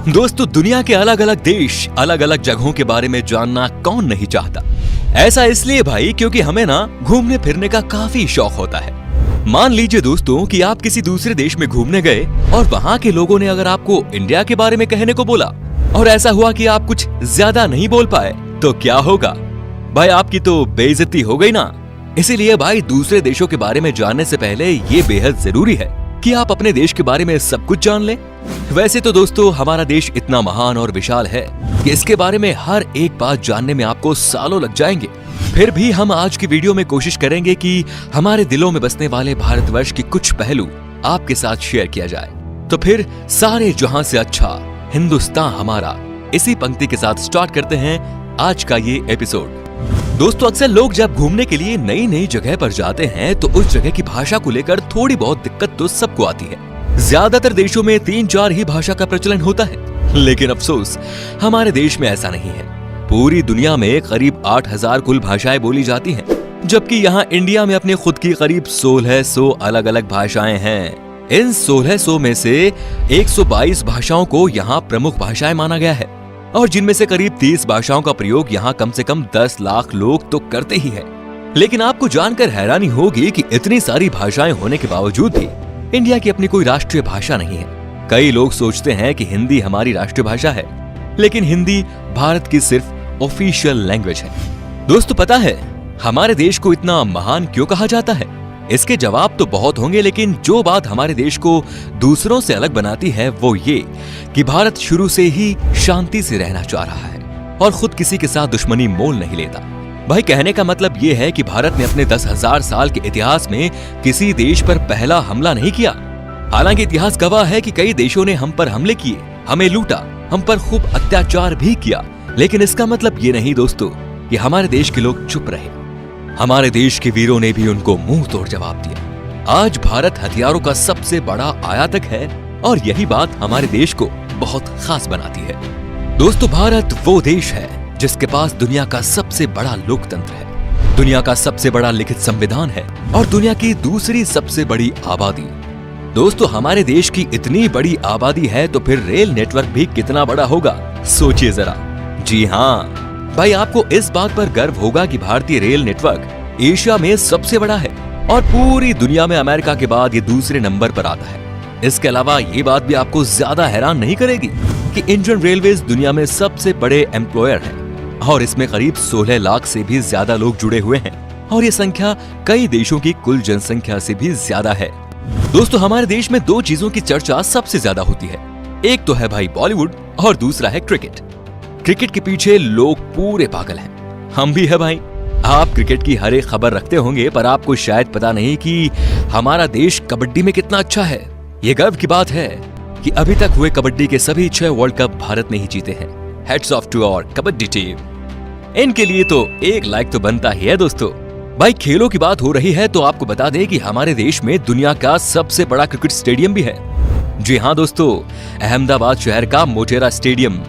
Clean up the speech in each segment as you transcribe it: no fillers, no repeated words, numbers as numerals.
दोस्तों, दुनिया के अलग अलग देश, अलग अलग जगहों के बारे में जानना कौन नहीं चाहता। ऐसा इसलिए भाई क्योंकि हमें ना घूमने फिरने का काफी शौक होता है। मान लीजिए दोस्तों कि आप किसी दूसरे देश में घूमने गए और वहाँ के लोगों ने अगर आपको इंडिया के बारे में कहने को बोला और ऐसा हुआ कि आप कुछ ज्यादा नहीं बोल पाए, तो क्या होगा भाई? आपकी तो बेइज्जती हो गई ना। इसीलिए भाई दूसरे देशों के बारे में जानने से पहले ये बेहद जरूरी है कि आप अपने देश के बारे में सब कुछ जान लें। वैसे तो दोस्तों हमारा देश इतना महान और विशाल है कि इसके बारे में हर एक बात जानने में आपको सालों लग जाएंगे। फिर भी हम आज की वीडियो में कोशिश करेंगे कि हमारे दिलों में बसने वाले भारतवर्ष के कुछ पहलू आपके साथ शेयर किया जाए। तो फिर सारे जहां से अच्छा हिंदुस्तान हमारा, इसी पंक्ति के साथ स्टार्ट करते हैं आज का ये एपिसोड। दोस्तों, अक्सर लोग जब घूमने के लिए नई नई जगह पर जाते हैं तो उस जगह की भाषा को लेकर थोड़ी बहुत दिक्कत तो सबको आती है। ज्यादातर देशों में 3-4 ही भाषा का प्रचलन होता है, लेकिन अफसोस हमारे देश में ऐसा नहीं है। पूरी दुनिया में करीब 8000 कुल भाषाएं बोली जाती हैं, जबकि यहाँ इंडिया में अपने खुद की करीब 1600 अलग अलग भाषाएं हैं। इन 1600 में से 122 भाषाओं को यहाँ प्रमुख भाषाएं माना गया है और जिनमें से करीब 30 भाषाओं का प्रयोग यहाँ कम से कम 10 लाख लोग तो करते ही हैं। लेकिन आपको जानकर हैरानी होगी कि इतनी सारी भाषाएं होने के बावजूद भी इंडिया की अपनी कोई राष्ट्रीय भाषा नहीं है। कई लोग सोचते हैं कि हिंदी हमारी राष्ट्रीय भाषा है, लेकिन हिंदी भारत की सिर्फ ऑफिशियल लैंग्वेज है। दोस्तों, पता है हमारे देश को इतना महान क्यों कहा जाता है? इसके जवाब तो बहुत होंगे, लेकिन जो बात हमारे देश को दूसरों से अलग बनाती है वो ये कि भारत शुरू से ही शांति से रहना चाह रहा है और खुद किसी के साथ दुश्मनी मोल नहीं लेता। भाई, कहने का मतलब ये है कि भारत ने अपने 10,000 साल के इतिहास में किसी देश पर पहला हमला नहीं किया। हालांकि इतिहास गवाह है कि कई देशों ने हम पर हमले किए, हमें लूटा, हम पर खूब अत्याचार भी किया, लेकिन इसका मतलब ये नहीं दोस्तों कि हमारे देश के लोग चुप रहे। हमारे देश के वीरों ने भी उनको मुंह तोड़ जवाब दिया। आज भारत हथियारों का सबसे बड़ा आयातक है और यही बात हमारे देश को बहुत खास बनाती है। दोस्तों, भारत वो देश है जिसके पास दुनिया का सबसे बड़ा लोकतंत्र है, दुनिया का सबसे बड़ा लिखित संविधान है और दुनिया की दूसरी सबसे बड़ी आबादी। दोस्तों, हमारे देश की इतनी बड़ी आबादी है तो फिर रेल नेटवर्क भी कितना बड़ा होगा, सोचिए जरा। जी हाँ भाई, आपको इस बात पर गर्व होगा कि भारतीय रेल नेटवर्क एशिया में सबसे बड़ा है और पूरी दुनिया में अमेरिका के बाद ये दूसरे नंबर पर आता है। इसके अलावा ये बात भी आपको ज्यादा हैरान नहीं करेगी कि इंडियन रेलवेज दुनिया में सबसे बड़े एम्प्लॉयर है और इसमें करीब 16 लाख से भी ज्यादा लोग जुड़े हुए हैं और ये संख्या कई देशों की कुल जनसंख्या से भी ज्यादा है। दोस्तों, हमारे देश में 2 चीजों की चर्चा सबसे ज्यादा होती है। एक तो है भाई बॉलीवुड और दूसरा है क्रिकेट। क्रिकेट के पीछे लोग पूरे पागल हैं, हम भी है भाई। आप क्रिकेट की हर एक खबर रखते होंगे, पर आपको शायद पता नहीं कि हमारा देश कबड्डी में कितना अच्छा है। ये गर्व की बात है कि अभी तक हुए कबड्डी के सभी 6 वर्ल्ड कप भारत ने ही जीते हैं। Heads off to our kabaddi team. इनके लिए तो एक लाइक तो बनता ही है। दोस्तों, भाई खेलों की बात हो रही है तो आपको बता दें कि हमारे देश में दुनिया का सबसे बड़ा क्रिकेट स्टेडियम भी है। जी हाँ दोस्तों, अहमदाबाद शहर का मोटेरा स्टेडियम।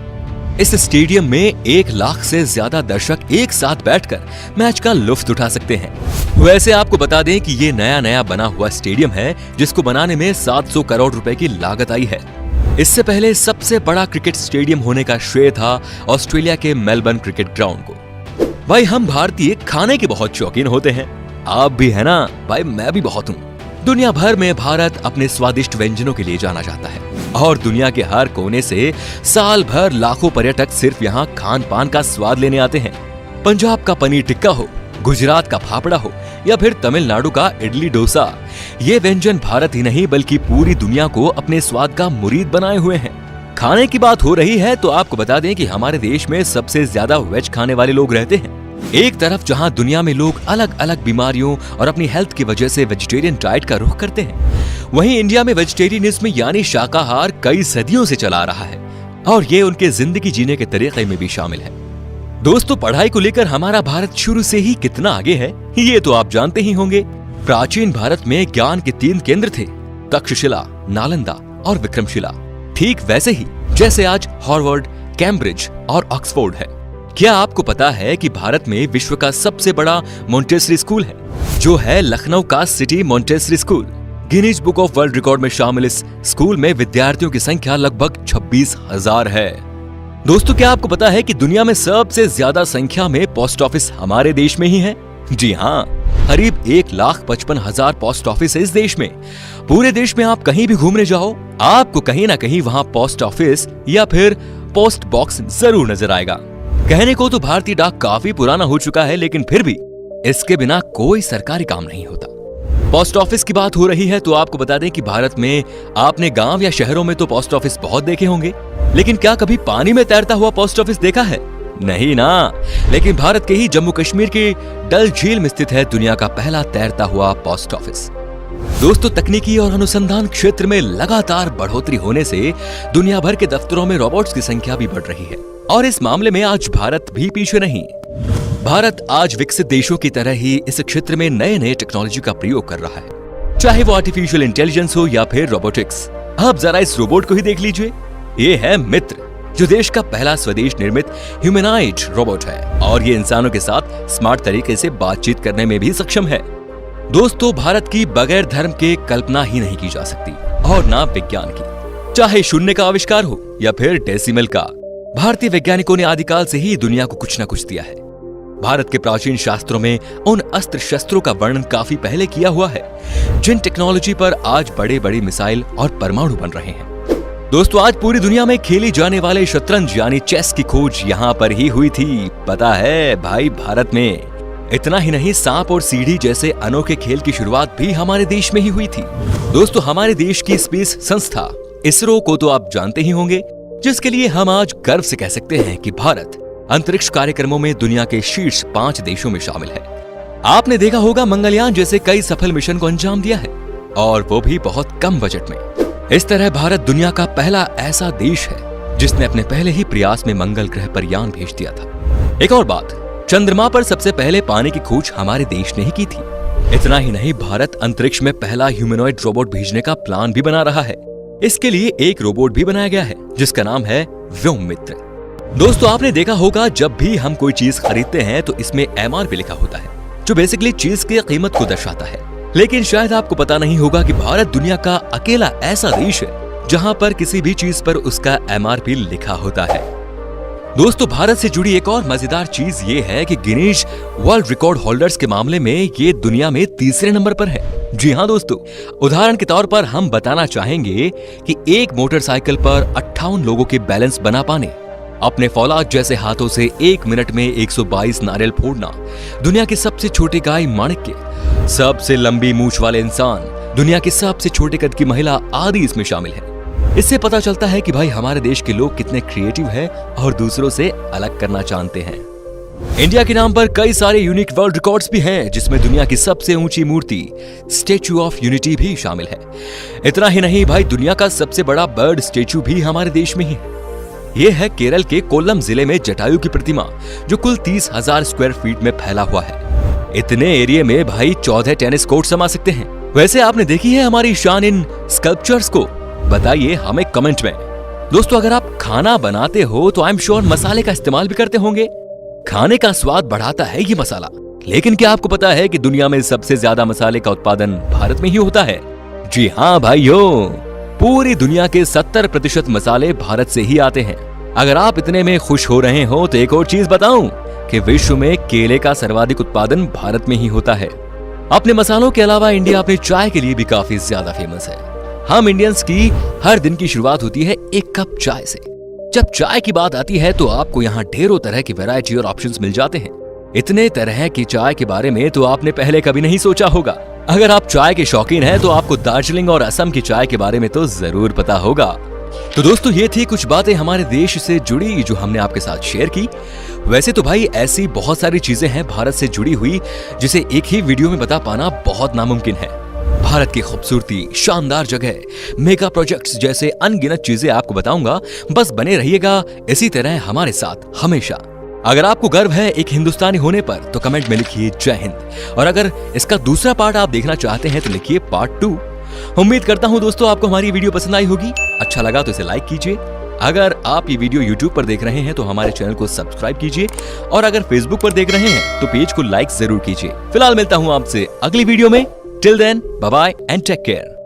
इस स्टेडियम में 1 लाख से ज्यादा दर्शक एक साथ बैठकर मैच का लुत्फ उठा सकते हैं। वैसे आपको बता दें कि ये नया बना हुआ स्टेडियम है जिसको बनाने में 700 करोड़ रुपए की लागत आई है। इससे पहले सबसे बड़ा क्रिकेट स्टेडियम होने का श्रेय था ऑस्ट्रेलिया के मेलबर्न क्रिकेट ग्राउंड को। भाई, हम भारतीय खाने के बहुत शौकीन होते हैं, आप भी है ना? भाई, मैं भी बहुत हूँ। दुनिया भर में भारत अपने स्वादिष्ट व्यंजनों के लिए जाना जाता है और दुनिया के हर कोने से साल भर लाखों पर्यटक सिर्फ यहाँ खान पान का स्वाद लेने आते हैं। पंजाब का पनीर टिक्का हो, गुजरात का फाफड़ा हो या फिर तमिलनाडु का इडली डोसा, ये व्यंजन भारत ही नहीं बल्कि पूरी दुनिया को अपने स्वाद का मुरीद बनाए हुए हैं। खाने की बात हो रही है तो आपको बता दें कि हमारे देश में सबसे ज्यादा वेज खाने वाले लोग रहते हैं। एक तरफ जहां दुनिया में लोग अलग अलग बीमारियों और अपनी हेल्थ की वजह से वेजिटेरियन डाइट का रुख करते हैं, वहीं इंडिया में वेजिटेरियनिज्म यानी शाकाहार कई सदियों से चला आ रहा है और ये उनके जिंदगी जीने के तरीके में भी शामिल है। दोस्तों, पढ़ाई को लेकर हमारा भारत शुरू से ही कितना आगे है ये तो आप जानते ही होंगे। प्राचीन भारत में ज्ञान के 3 केंद्र थे, तक्षशिला, नालंदा और विक्रमशिला। ठीक वैसे ही जैसे आज हार्वर्ड, कैम्ब्रिज और ऑक्सफोर्ड है। क्या आपको पता है कि भारत में विश्व का सबसे बड़ा मॉन्टेसरी स्कूल है, जो है लखनऊ का city Montessori school. Guinness book of world record में शामिल इस स्कूल में विद्यार्थियों की संख्या लगभग 26,000 है। दोस्तों, क्या आपको पता है कि दुनिया में सबसे ज्यादा संख्या में पोस्ट ऑफिस हमारे देश में ही है? जी हाँ, करीब 1,55,000 पोस्ट ऑफिस है इस देश में। पूरे देश में आप कहीं भी घूमने जाओ, आपको कहीं ना कहीं वहाँ पोस्ट ऑफिस या फिर पोस्ट बॉक्स जरूर नजर आएगा। कहने को तो भारतीय डाक काफी पुराना हो चुका है, लेकिन फिर भी इसके बिना कोई सरकारी काम नहीं होता। पोस्ट ऑफिस की बात हो रही है तो आपको बता दें कि भारत में आपने गांव या शहरों में तो पोस्ट ऑफिस बहुत देखे होंगे, लेकिन क्या कभी पानी में तैरता हुआ पोस्ट ऑफिस देखा है? नहीं ना। लेकिन भारत के ही जम्मू कश्मीर की डल झील में स्थित है दुनिया का पहला तैरता हुआ पोस्ट ऑफिस। दोस्तों, तकनीकी और अनुसंधान क्षेत्र में लगातार बढ़ोतरी होने से दुनिया भर के दफ्तरों में रोबोट्स की संख्या भी बढ़ रही है और इस मामले में आज भारत भी पीछे नहीं। भारत आज विकसित देशों की तरह ही इस क्षेत्र में नए नए टेक्नोलॉजी का प्रयोग कर रहा है, चाहे वो आर्टिफिशियल इंटेलिजेंस हो या फिर रोबोटिक्स। आप जरा इस रोबोट को ही देख लीजिए। ये है मित्र, जो देश का पहला स्वदेश निर्मित ह्यूमनॉइड रोबोट है और ये इंसानों के साथ स्मार्ट तरीके से बातचीत करने में भी सक्षम है। दोस्तों, भारत की बगैर धर्म के कल्पना ही नहीं की जा सकती और ना विज्ञान की। चाहे शून्य का आविष्कार हो या फिर डेसिमल का, भारतीय वैज्ञानिकों ने आदिकाल से ही दुनिया को कुछ न कुछ दिया है। भारत के प्राचीन शास्त्रों में उन अस्त्र शस्त्रों का वर्णन काफी पहले किया हुआ है, जिन टेक्नोलॉजी पर आज बड़े बड़े मिसाइल और परमाणु बन रहे हैं। दोस्तों, आज पूरी दुनिया में खेली जाने वाले शतरंज यानी चेस की खोज यहाँ पर ही हुई थी। पता है भाई, भारत में। इतना ही नहीं, सांप और सीढ़ी जैसे अनोखे खेल की शुरुआत भी हमारे देश में ही हुई थी। दोस्तों, हमारे देश की स्पेस संस्था इसरो को तो आप जानते ही होंगे, जिसके लिए हम आज गर्व से कह सकते हैं कि भारत अंतरिक्ष कार्यक्रमों में दुनिया के शीर्ष 5 देशों में शामिल है। आपने देखा होगा मंगलयान जैसे कई सफल मिशन को अंजाम दिया है, और वो भी बहुत कम बजट में। इस तरह भारत दुनिया का पहला ऐसा देश है जिसने अपने पहले ही प्रयास में मंगल ग्रह पर यान भेज दिया था। एक और बात, चंद्रमा पर सबसे पहले पानी की खोज हमारे देश ने ही की थी। इतना ही नहीं, भारत अंतरिक्ष में पहला ह्यूमनॉइड रोबोट भेजने का प्लान भी बना रहा है। इसके लिए एक रोबोट भी बनाया गया है जिसका नाम है व्योम मित्र। दोस्तों, आपने देखा होगा जब भी हम कोई चीज खरीदते हैं तो इसमें MRP लिखा होता है, जो बेसिकली चीज की कीमत को दर्शाता है। लेकिन शायद आपको पता नहीं होगा कि भारत दुनिया का अकेला ऐसा देश है जहां पर किसी भी चीज पर उसका MRP लिखा होता है। दोस्तों, भारत से जुड़ी एक और मजेदार चीज ये है कि गिनीज वर्ल्ड रिकॉर्ड होल्डर्स के मामले में ये दुनिया में तीसरे नंबर पर है। जी हाँ दोस्तों, उदाहरण के तौर पर हम बताना चाहेंगे कि एक मोटरसाइकिल पर 58 लोगों के बैलेंस बना पाने, अपने फौलाद जैसे हाथों से 1 मिनट में 122 नारियल फोड़ना, दुनिया के सबसे छोटे गाय माणिक्य, सबसे लंबी मूंछ वाले इंसान, दुनिया की सबसे छोटे कद की महिला आदि इसमें शामिल है। इससे पता चलता है कि भाई हमारे देश के लोग कितने क्रिएटिव हैं और दूसरों से अलग करना जानते हैं। इंडिया के नाम पर कई सारे यूनिक वर्ल्ड रिकॉर्ड्स भी हैं, जिसमें दुनिया की सबसे ऊंची मूर्ति स्टैच्यू ऑफ यूनिटी भी शामिल है। इतना ही नहीं भाई, दुनिया का सबसे बड़ा बर्ड स्टैच्यू भी हमारे देश में ही है। ये है केरल के कोल्लम जिले में जटायु की प्रतिमा, जो कुल 30,000 स्क्वायर फीट में फैला हुआ है। इतने एरिया में भाई 14 टेनिस कोर्ट समा सकते हैं। वैसे आपने देखी है हमारी शान इन स्कल्पचर्स को? बताइए हमें कमेंट में। दोस्तों, अगर आप खाना बनाते हो तो आई एम श्योर मसाले का इस्तेमाल भी करते होंगे। खाने का स्वाद बढ़ाता है ये मसाला, लेकिन क्या आपको पता है कि दुनिया में सबसे ज्यादा मसाले का उत्पादन भारत में ही होता है? जी हाँ भाइयों, पूरी दुनिया के 70% मसाले भारत से ही आते हैं। अगर आप इतने में खुश हो रहे हो तो एक और चीज बताऊं कि विश्व में केले का सर्वाधिक उत्पादन भारत में ही होता है। अपने मसालों के अलावा इंडिया अपने चाय के लिए भी काफी ज्यादा फेमस है। हम इंडियंस की हर दिन की शुरुआत होती है एक कप चाय से। जब चाय की बात आती है तो आपको यहाँ ढेरों तरह की वैरायटी और ऑप्शंस मिल जाते हैं। इतने तरह की चाय के बारे में तो आपने पहले कभी नहीं सोचा होगा। अगर आप चाय के शौकीन हैं तो आपको दार्जिलिंग और असम की चाय के बारे में तो जरूर पता होगा। तो दोस्तों, ये थी कुछ बातें हमारे देश से जुड़ी जो हमने आपके साथ शेयर की। वैसे तो भाई ऐसी बहुत सारी चीजें हैं भारत से जुड़ी हुई जिसे एक ही वीडियो में बता पाना बहुत नामुमकिन है। भारत की खूबसूरती, शानदार जगह, मेगा प्रोजेक्ट्स जैसे अनगिनत चीजें आपको बताऊंगा। बस बने रहिएगा इसी तरह हमारे साथ हमेशा। अगर आपको गर्व है एक हिंदुस्तानी होने पर तो कमेंट में लिखिए जय हिंद, और अगर इसका दूसरा पार्ट आप देखना चाहते हैं तो लिखिए पार्ट 2। उम्मीद करता हूं दोस्तों आपको हमारी वीडियो पसंद आई होगी। अच्छा लगा तो इसे लाइक कीजिए। अगर आप ये वीडियो YouTube पर देख रहे हैं तो हमारे चैनल को सब्सक्राइब कीजिए, और अगर Facebook पर देख रहे हैं तो पेज को लाइक जरूर कीजिए। फिलहाल मिलता हूं आपसे अगली वीडियो में। Till then, bye bye and take care.